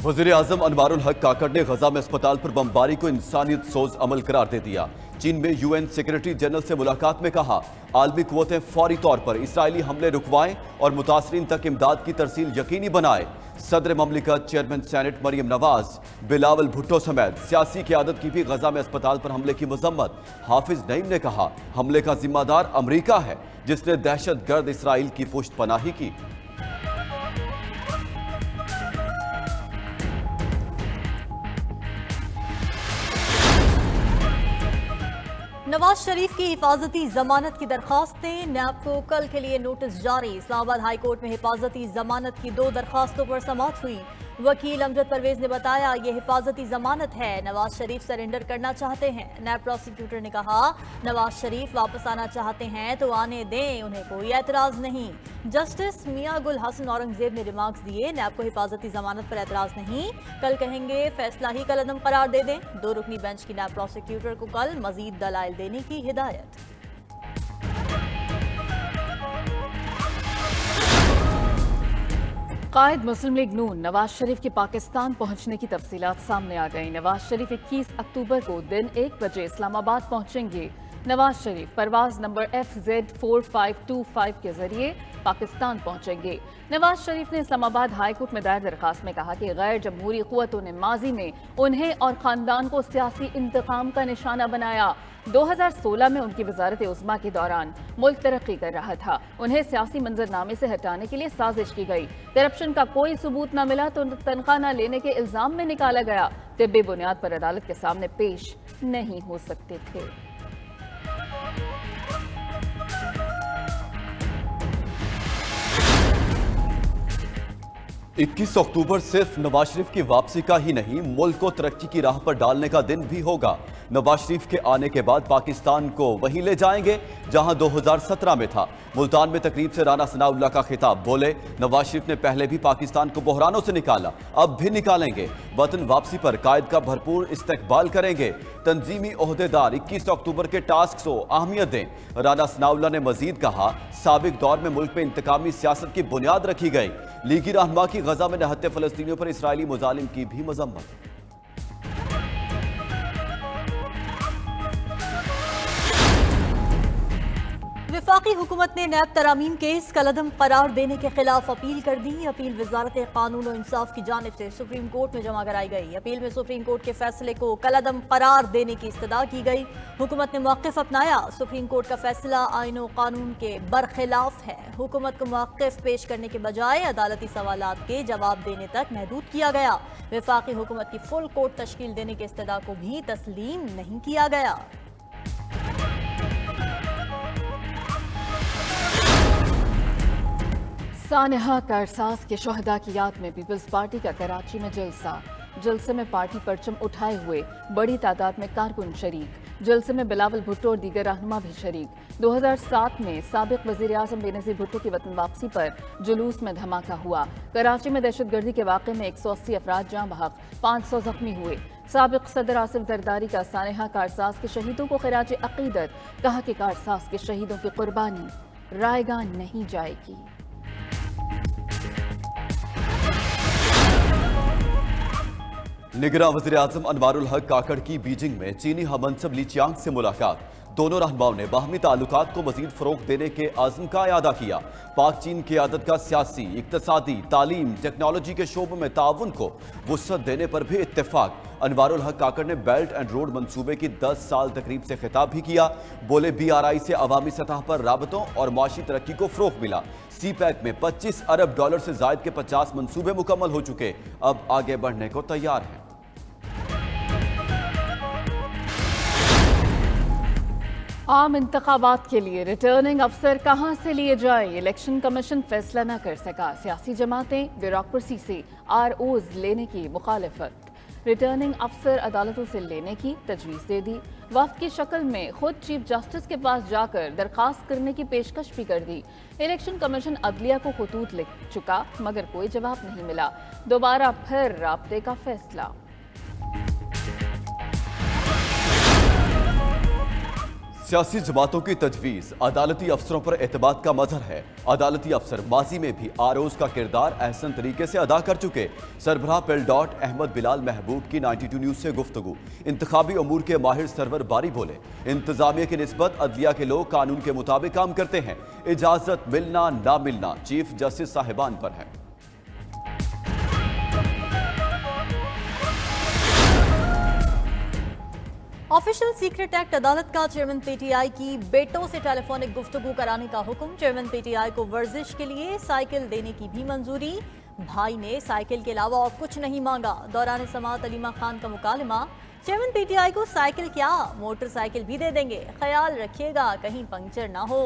वज़ीर आज़म अनवार उल हक काकड़ ने गजा में अस्पताल पर बमबारी को इंसानियत सोज अमल करार दे दिया। चीन में यूएन सेक्रेटरी जनरल से मुलाकात में कहा, आलमी कुव्वतें फौरी तौर पर इसराइली हमले रुकवाएं और मुतासरीन तक इमदाद की तरसील यकीनी बनाए। सदर ममलिकत चेयरमैन सेनेट मरियम नवाज, बिलावल भुट्टो समेत सियासी क़यादत की भी गजा में अस्पताल पर हमले की मजम्मत। हाफिज नईम ने कहा, हमले का जिम्मेदार अमरीका है जिसने दहशत गर्द इसराइल की पुष्ट पनाही की। नवाज शरीफ की हिफाजती जमानत की दरखास्तें, नैब को कल के लिए नोटिस जारी। इस्लामाबाद हाई कोर्ट में हिफाजती जमानत की 2 दरखास्तों पर समाअत हुई। वकील अमजद परवेज ने बताया, ये हिफाजती जमानत है, नवाज शरीफ सरेंडर करना चाहते हैं। नैब प्रोसिक्यूटर ने कहा, नवाज शरीफ वापस आना चाहते हैं तो आने दें, उन्हें कोई एतराज नहीं। जस्टिस मियां गुल हसन औरंगजेब ने रिमार्क्स दिए, नैब को हिफाजती जमानत पर एतराज नहीं, कल कहेंगे फैसला ही कलअदम करार दे दें। 2 रुकनी बेंच की नैब प्रोसिक्यूटर को कल मजीद दलाइल देने की हिदायत। कायद मुस्लिम लीग नून नवाज शरीफ के पाकिस्तान पहुंचने की तफसीलात सामने आ गई। नवाज शरीफ 21 अक्टूबर को दिन 1 बजे इस्लामाबाद पहुंचेंगे। नवाज शरीफ परवाज नंबर FZ4525 के जरिए पाकिस्तान पहुंचेंगे। नवाज शरीफ ने इस्लामाबाद हाई कोर्ट में दायर दरखास्त में कहा कि गैर जमहूरी कुव्वतों ने माजी में उन्हें और खानदान को सियासी इंतकाम का निशाना बनाया। 2016 में उनकी वजारत उज़्मा के दौरान मुल्क तरक्की कर रहा था, उन्हें सियासी मंजरनामे से हटाने के लिए साजिश की गई। करप्शन का कोई सबूत न मिला तो तनख्वाह न लेने के इल्जाम में निकाला गया। तिब्बी बुनियाद पर अदालत के सामने पेश नहीं हो सकते थे। 21 अक्टूबर सिर्फ नवाज शरीफ की वापसी का ही नहीं, मुल्क को तरक्की की राह पर डालने का दिन भी होगा। नवाज शरीफ के आने के बाद पाकिस्तान को वहीं ले जाएंगे जहां 2017 में था। मुल्तान में तकरीब से राना सनाउल्लाह का खिताब, बोले, नवाज शरीफ ने पहले भी पाकिस्तान को बहरानों से निकाला, अब भी निकालेंगे। वतन वापसी पर कायद का भरपूर इस्तकबाल करेंगे। तंजीमी ओहदेदार 21 अक्टूबर के टास्क को अहमियत दें। राना सनाउल्लाह ने मजीद कहा, साबिक दौर में मुल्क में इंतकामी सियासत की बुनियाद रखी गई। लीगी रहनुमा की गजा में नहत्ते फलस्तीनियों पर इसराइली मुजालिम की भी मजम्मत। वफाकी हुकूमत ने नैब तरामीम केस कलअदम करार देने के खिलाफ अपील कर दी। अपील वजारत कानून और इंसाफ की जानिब से सुप्रीम कोर्ट में जमा कराई गई। अपील में सुप्रीम कोर्ट के फैसले को कलअदम करार देने की इस्तदा की गई। हुकूमत ने मौक़िफ़ अपनाया, सुप्रीम कोर्ट का फैसला आईन और कानून के बरखिलाफ है। हुकूमत को मौक़िफ़ पेश करने के बजाय अदालती सवालात के जवाब देने तक महदूद किया गया। वफाकी हुकूमत की फुल कोर्ट तश्कील देने के इस्तदा को भी तस्लीम नहीं किया गया। सानहा कारसाज के शोहदा की याद में पीपल्स पार्टी का कराची में जलसा। जलसे में पार्टी परचम उठाए हुए बड़ी तादाद में कारकुन शरीक। जलसे में बिलावल भुट्टो और दीगर रहनुमा भी शरीक। 2007 में साबिक वज़ीर आज़म बेनज़ीर भुट्टो की वतन वापसी पर जुलूस में धमाका हुआ। कराची में दहशतगर्दी के वाक़े में 180 अफराद जाँ बहक, 500 जख्मी हुए। साबिक सदर आसिफ जरदारी का सानहा कारसाज के शहीदों को खिराज अक़ीदत, कहा कि कारसाज के शहीदों की कुर्बानी रायगा नहीं जाएगी। निगरान वज़ीर आज़म अनवार उल हक काकड़ की बीजिंग में चीनी हममनसब ली चियांग से मुलाकात। दोनों रहनुमाओं ने बाहमी ताल्लुकात को मजीद फ़रोग़ देने के आज़म का इयादा किया। पाक चीन क़यादत का सियासी, इक़्तिसादी, तालीम, टेक्नोलॉजी के शोबों में ताउन को वुसअत देने पर भी इत्तेफाक। अनवार उल हक काकड़ ने बेल्ट एंड रोड मंसूबे की 10 साल तकरीब से खिताब भी किया। बोले, BRI से अवामी सतह पर राबतों और माशी तरक्की को फ़रोग़ मिला। CPEC में $25 अरब से ज़ायद के 50 मंसूबे मुकम्मल हो चुके, अब आगे बढ़ने को तैयार हैं। आम इंतखाबात के लिए रिटर्निंग अफसर कहां से लिए जाए, इलेक्शन कमीशन फैसला न कर सका। सियासी जमातें ब्यूरोक्रेसी से ROs लेने की मुखालफत। रिटर्निंग अफसर अदालतों से लेने की तजवीज़ दे दी। वफ़द की शक्ल में खुद चीफ जस्टिस के पास जाकर दरखास्त करने की पेशकश भी कर दी। इलेक्शन कमीशन अदलिया को खतूत लिख चुका, मगर कोई जवाब नहीं मिला। दोबारा फिर राब्ते का फैसला। सियासी जमातों की तजवीज़ अदालती अफसरों पर एतमाद का मजहर है। अदालती अफसर माजी में भी आरोज का किरदार अहसन तरीके से अदा कर चुके। सरबराह पेलडॉट अहमद बिलाल महबूब की 92 न्यूज़ से गुफ्तगू। इंतखाबी अमूर के माहिर सरवर बारी बोले, इंतजामिया की निस्बत अदलिया के लोग कानून के मुताबिक काम करते हैं। इजाज़त मिलना ना मिलना चीफ जस्टिस साहिबान पर है। ऑफिशियल सीक्रेट एक्ट अदालत का चेयरमैन पीटीआई की बेटों से टेलीफोनिक गुफ्तगू कराने का हुक्म। चेयरमैन पीटीआई को वर्जिश के लिए साइकिल देने की भी मंजूरी। भाई ने साइकिल के अलावा और कुछ नहीं मांगा। दौरान समाअत अलीमा खान का मुकालमा, चेयरमैन पीटीआई को साइकिल क्या मोटरसाइकिल भी दे देंगे, ख्याल रखिएगा कहीं पंक्चर ना हो।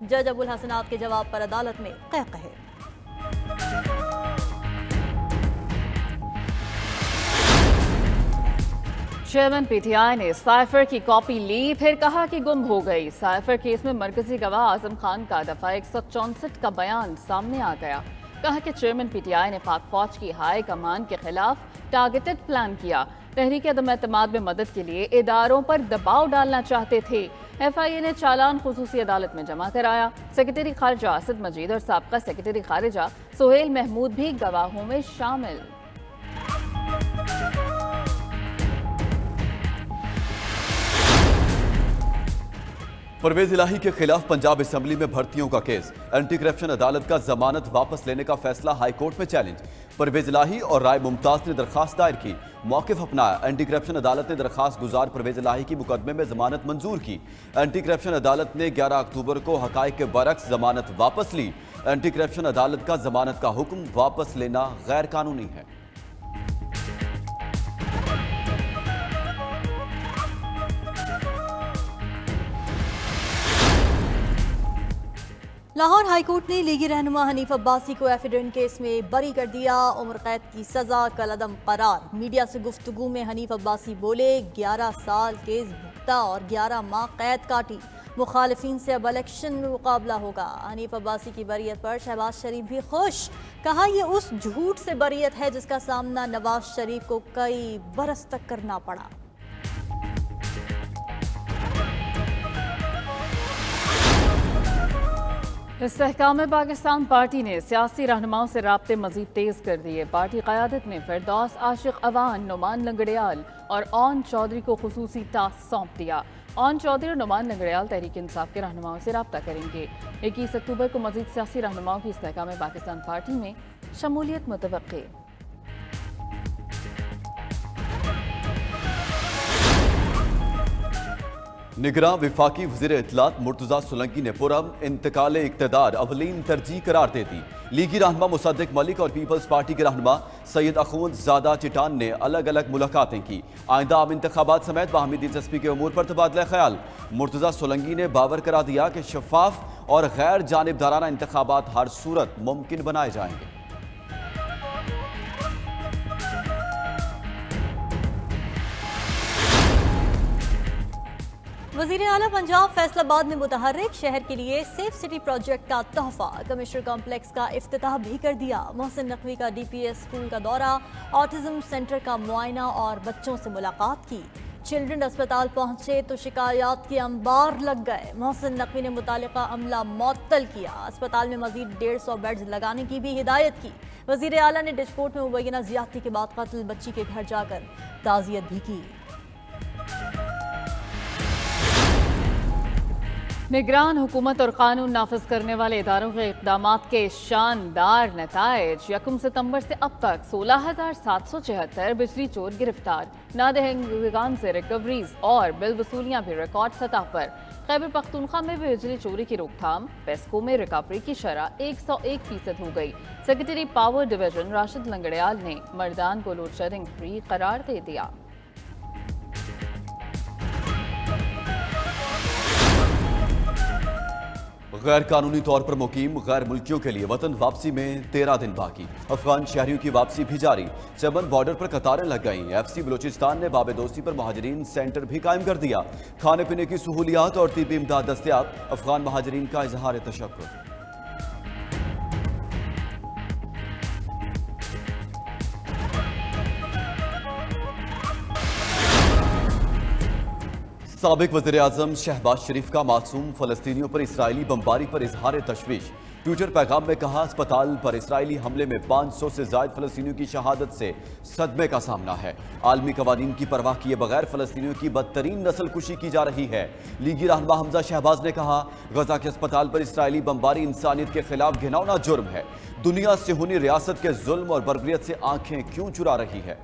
जज अबुल हसनात के जवाब पर अदालत में कहकहे। चेयरमैन पीटीआई ने साइफर की कॉपी ली, फिर कहा कि गुम हो गई। साइफर केस में मरकजी गवाह आजम खान का दफा 164 का बयान सामने आ गया। कहा कि चेयरमैन पीटीआई ने पाक फौज की हाई कमान के खिलाफ टारगेटेड प्लान किया। तहरीक अदम एतमाद में मदद के लिए इदारों पर दबाव डालना चाहते थे। एफआईए ने चालान खुसूसी अदालत में जमा कराया। सेक्रेटरी खारजा आसिद मजीद और साबका सेक्रेटरी खारजा सुहेल महमूद भी गवाहों में शामिल। परवेज इलाही के खिलाफ पंजाब असेंबली में भर्तियों का केस। एंटी करप्शन अदालत का जमानत वापस लेने का फैसला हाई कोर्ट में चैलेंज। परवेज इलाही और राय मुमताज ने दरखास्त दायर की, मौक़िफ़ अपनाया। एंटी करप्शन अदालत ने दरखास्त गुजार परवेज इलाही की मुकदमे में जमानत मंजूर की। एंटी करप्शन अदालत ने 11 अक्टूबर को हकाइक के बरक्स जमानत वापस ली। एंटी करप्शन अदालत का जमानत का हुक्म वापस लेना गैर कानूनी है। लाहौर हाईकोर्ट ने लीगी रहनुमा हनीफ अब्बासी को एफिडेविट केस में बरी कर दिया। उम्र कैद की सजा कलअदम करार। मीडिया से गुफ्तगू में हनीफ अब्बासी बोले, 11 साल केस भुगता और 11 माह कैद काटी। मुखालिफिन से अब इलेक्शन में मुकाबला होगा। हनीफ अब्बासी की बरीयत पर शहबाज शरीफ भी खुश। कहा यह उस झूठ से बरीयत है जिसका सामना नवाज शरीफ को कई बरस तक करना पड़ा। इस्तेहकाम पाकिस्तान पार्टी ने सियासी रहनुमाओं से राब्ते मजीद तेज कर दिए। पार्टी क़यादत ने फिरदौस आशिक अवान, नुमान लंगड़ियाल और ओन चौधरी को खुसूसी टास्क सौंप दिया। ओन चौधरी और नुमान लंगड़ियाल तहरीक इंसाफ के रहनुमाओं से राब्ता करेंगे। 21 अक्टूबर को मजीद सियासी रहनुमाओं की इस्तेहकाम पाकिस्तान पार्टी में शमूलियत मुतवक्की। निगरान विफाकी वज़ीर इत्तलात मुर्तज़ा सोलंकी ने पुरअमन इंतकाल इक़्तिदार अवलीन तरजीह करार दे दी। लीगी रहनुमा मुसद्दिक मलिक और पीपल्स पार्टी के रहनुमा सैयद अखुंद ज़ादा चिटान ने अलग अलग मुलाकातें की। आइंदा आम इंतखाबात समेत बाहमी दिलचस्पी के अमूर पर तबादला ख्याल। मुर्तज़ा सोलंकी ने बावर करा दिया कि शफाफ और गैर जानिबदाराना इंतखाबात हर सूरत मुमकिन बनाए जाएंगे। वज़ीर आला पंजाब फैसलाबाद ने मुतहर्रिक शहर के लिए सेफ सिटी प्रोजेक्ट का तोहफा। कमिश्नर कॉम्प्लेक्स का इफ्तिताह भी कर दिया। मोहसिन नकवी का डीपीएस स्कूल का दौरा, ऑटिज्म सेंटर का मुआयना और बच्चों से मुलाकात की। चिल्ड्रन अस्पताल पहुंचे तो शिकायत के अंबार लग गए। मोहसिन नकवी ने मुतालिका अमला मुअत्तल किया। अस्पताल में मजीद 150 बेड्स लगाने की भी हिदायत की। वज़ीर आला ने डिस्पोर्ट में मुबैना ज़्यादती के बाद कत्ल बच्ची के घर जाकर ताज़ियत भी की। निगरान हुकूमत और कानून नाफिज करने वाले इदारों के इक़दामात के शानदार नताइज। 1 सितंबर से अब तक 16,776 बिजली चोर गिरफ्तार। नादहिंगान से रिकवरीज और बिल वसूलियाँ भी रिकॉर्ड सतह पर। खैबर पख्तूनख्वा में भी बिजली चोरी की रोकथाम। पेस्को में रिकवरी की शरह 101% हो गई। Secretary power division Rashid Langrial ने मर्दान को लोड शेडिंग फ्री करार दे दिया। गैर कानूनी तौर पर मुकीम गैर मुल्कियों के लिए वतन वापसी में 13 दिन बाकी। अफगान शहरियों की वापसी भी जारी। चमन बॉर्डर पर कतारें लग गईं। एफसी बलूचिस्तान ने बाबे दोस्ती पर महाजरीन सेंटर भी कायम कर दिया। खाने पीने की सहूलियात और तिब्बी इमदाद दस्तयाब। अफगान महाजरीन का इजहार तशक्कुर। साबिक वज़ीर-ए-आज़म शहबाज शरीफ का मासूम फ़लस्तीनियों पर इसराइली बमबारी पर इजहार तशवीश। ट्विटर पैगाम में कहा, अस्पताल पर इसराइली हमले में 500 से ज़ायद फ़लस्तीनियों की शहादत से सदमे का सामना है। आलमी कवानीन की परवाह किए बगैर फ़लस्तीनियों की बदतरीन नस्ल कुशी की जा रही है। लीगी रहनुमा हमजा शहबाज ने कहा, गजा के अस्पताल पर इसराइली बमबारी इंसानियत के खिलाफ घिनौना जुर्म है। दुनिया सिहूनी रियासत के जुल्म और बर्बरियत से आंखें क्यों चुरा रही है।